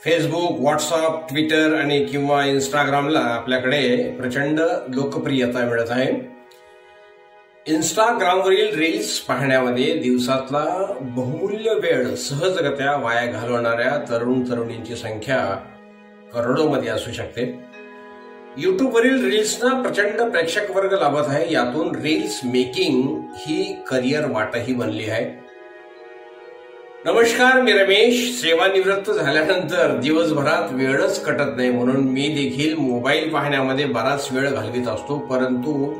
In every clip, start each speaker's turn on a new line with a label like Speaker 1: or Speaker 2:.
Speaker 1: Facebook, WhatsApp, Twitter आणि किंवा इंस्टाग्रामला आपल्याकडे प्रचंड लोकप्रियता मिळत आहे. इंस्टाग्रामवरील रील्स पाहण्यामध्ये दिवसातला बहुमूल्य वेळ सहजगत्या वाया घालवणाऱ्या तरुण तरुणींची संख्या करोडोमध्ये असू शकते. युट्यूबवरील रील्सना प्रचंड प्रेक्षक वर्ग लाभत आहे. यातून रील्स मेकिंग ही करिअर वाटही बनली आहे. नमस्कार, मी रमेश. सेवानिवृत्त झाल्यानंतर दिवसभरात वेळच कटत नाही म्हणून मी देखील मोबाईल पाहण्यामध्ये बराच वेळ घालवित असतो. परंतु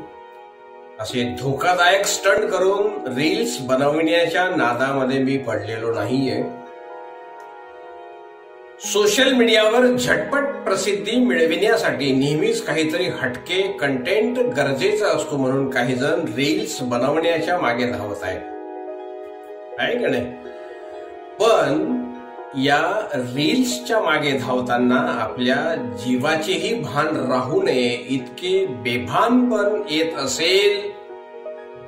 Speaker 1: असे धोकादायक स्टंट करून रील्स बनवण्याच्या नादामध्ये मी पडलेलो नाहीये. सोशल मीडियावर झटपट प्रसिद्धी मिळविण्यासाठी नेहमीच काहीतरी हटके कंटेंट गरजेचा असतो म्हणून काही जण रील्स बनवण्याच्या मागे धावत आहेत, आहे का नाही? पण या रील्सच्या मागे धावताना आपल्या जीवाचेही भान राहू नये इतके बेभानपण येत असेल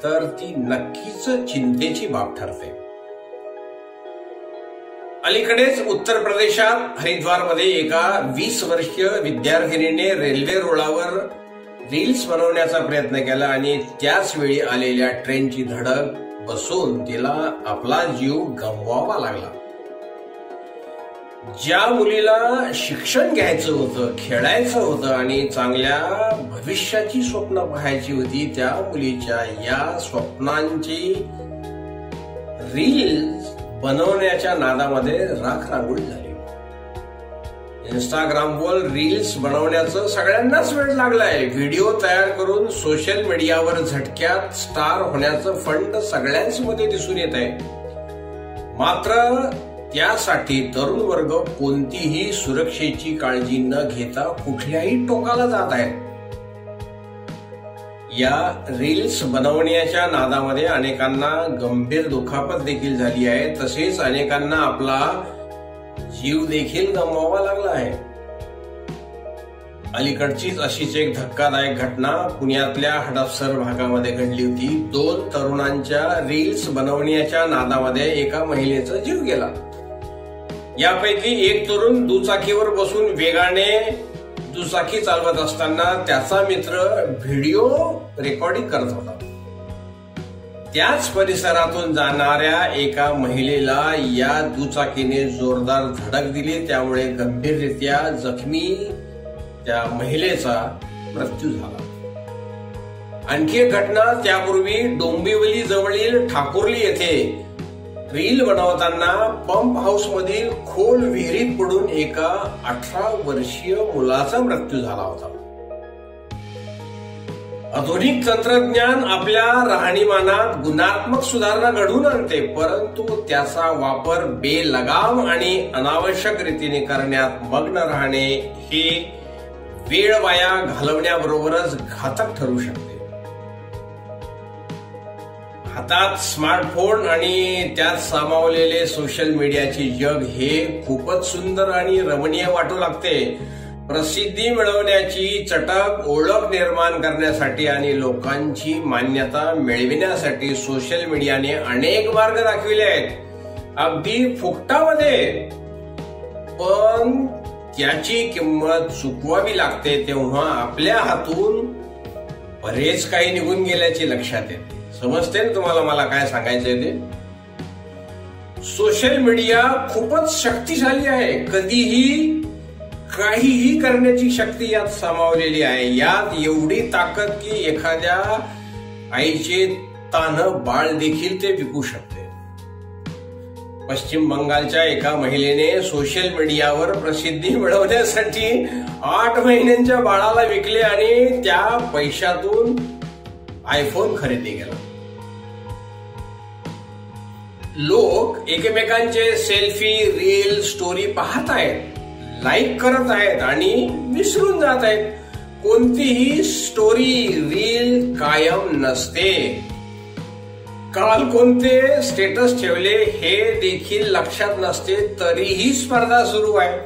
Speaker 1: तर ती नक्कीच चिंतेची बाब ठरते. अलीकडेच उत्तर प्रदेशात हरिद्वारमध्ये एका 20 वर्षीय विद्यार्थिनीने रेल्वे रुळावर रील्स बनवण्याचा प्रयत्न केला आणि त्याच वेळी आलेल्या ट्रेनची धडक बसून तिला आपला जीव गमवावा लागला. ज्या मुलीला शिक्षण घ्यायचं होतं, खेळायचं होतं आणि चांगल्या भविष्याची स्वप्न पाहायची होती, त्या मुलीच्या या स्वप्नांची रील्स बनवण्याच्या नादामध्ये राख रांगोळी झाली. इंस्टाग्रामवर रील्स बनवण्याचं सगळ्यांनाच वेळ लागलाय. व्हिडिओ तयार करून सोशल मीडियावर झटक्यात स्टार होण्याचं फंड सगळ्यांमध्ये दिसून येत आहे. मात्र त्यासाठी तरुण वर्ग कोणतीही सुरक्षेची काळजी न घेता कुठल्याही टोकाला जात आहे. या रील्स बनवण्याच्या नादामध्ये अनेकांना गंभीर दुखापत देखील झाली आहे. तसेच अनेकांना आपला जीव देखील गमवावा लागला आहे. अलीकडचीच अशीच एक धक्कादायक घटना पुण्यातल्या हडपसर भागामध्ये घडली होती. 2 तरुणांच्या रील्स बनवण्याच्या नादामध्ये एका महिलेचा जीव गेला. यापैकी एक तरुण दुचाकीवर बसून वेगाने दुचाकी चालवत असताना त्याचा मित्र व्हिडिओ रेकॉर्डिंग करत होता. त्याच परिसरातून जाणाऱ्या एका महिलेला या दुचाकीने जोरदार धडक दिली. त्यामुळे गंभीररित्या जखमी त्या महिलेचा मृत्यू झाला. आणखी एक घटना त्यापूर्वी डोंबिवली जवळील ठाकुर्ली येथे रील बनवताना पंप हाऊस मधील खोल विहिरीत पडून एका 18 वर्षीय मुलाचा मृत्यू झाला होता. आधुनिक तंत्रज्ञान आपल्या राहणीमानात गुणात्मक सुधारणा घडवून आणते, परंतु त्याचा वापर बेलगाम आणि अनावश्यक रीतीने करण्यात मग्न राहणे हे वेळ वाया घालवण्याबरोबरच घातक ठरू शकते. हातात स्मार्टफोन आणि त्यात सामावलेले सोशल मीडियाचे जग हे खूपच सुंदर आणि रमणीय वाटू लागते. प्रसिद्धी मिळवण्याची चटक, ओळख निर्माण करण्यासाठी आणि लोकांची मान्यता मिळविण्यासाठी सोशल मीडियाने अनेक मार्ग दाखविले आहेत, अगदी फुकटामध्ये. पण त्याची किंमत चुकवावी लागते तेव्हा आपल्या हातून बरेच काही निघून गेल्याचे लक्षात येते. समजते ना तुम्हाला मला काय सांगायचंय ते? सोशल मीडिया खूपच शक्तिशाली आहे. कधीही काहीही करण्याची शक्ती यात सामावलेली आहे. यात एवढी ताकद की एखाद्या आईचे तान्हं बाळ देखील ते विकू शकते. पश्चिम बंगालच्या एका महिलेने सोशल मीडियावर प्रसिद्धी मिळवण्यासाठी 8 महिन्यांच्या बाळाला विकले आणि त्या पैशातून आयफोन खरेदी केला. लोक एकमेकांचे सेल्फी, रील, स्टोरी पाहत आहेत, लाईक करत आहेत आणि विसरून जात आहेत. कोणतीही स्टोरी, रील कायम नसते. काल कोणते स्टेटस ठेवले हे देखील लक्षात नसते, तरीही स्पर्धा सुरू आहे.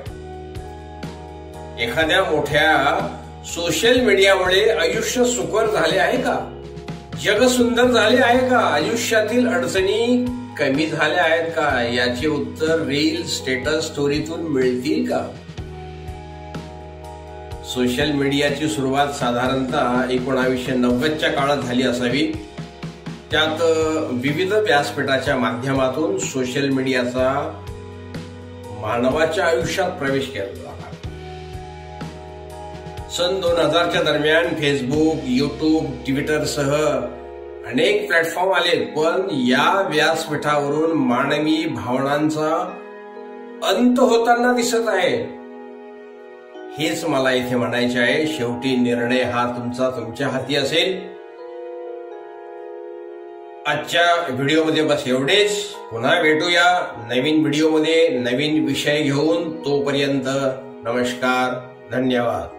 Speaker 1: एखाद्या मोठ्या सोशल मीडियामुळे आयुष्य सुकर झाले आहे का? जग सुंदर झाले आहे का? आयुष्यातील अडचणी कमी झाल्या आहेत का याचे उत्तर रील स्टेटस स्टोरीतून मिळतील का? सोशल मीडियाची सुरुवात साधारणतः 1990च्या काळात झाली असावी. त्यात विविध व्यासपीठाच्या माध्यमातून सोशल मीडियाचा मानवाच्या आयुष्यात प्रवेश केला झाला. सन 2000च्या दरम्यान फेसबुक, युट्यूब, ट्विटर सह अनेक प्लॅटफॉर्म आले, पण या व्यासपीठावरून मानवी भावनांचा अंत होताना दिसत आहे. हेच मला इथे म्हणायचे आहे. शेवटी निर्णय हा तुमच्या हाती असेल. आजच्या व्हिडिओमध्ये बस एवढेच. पुन्हा भेटूया नवीन व्हिडिओमध्ये नवीन विषय घेऊन. तोपर्यंत नमस्कार, धन्यवाद.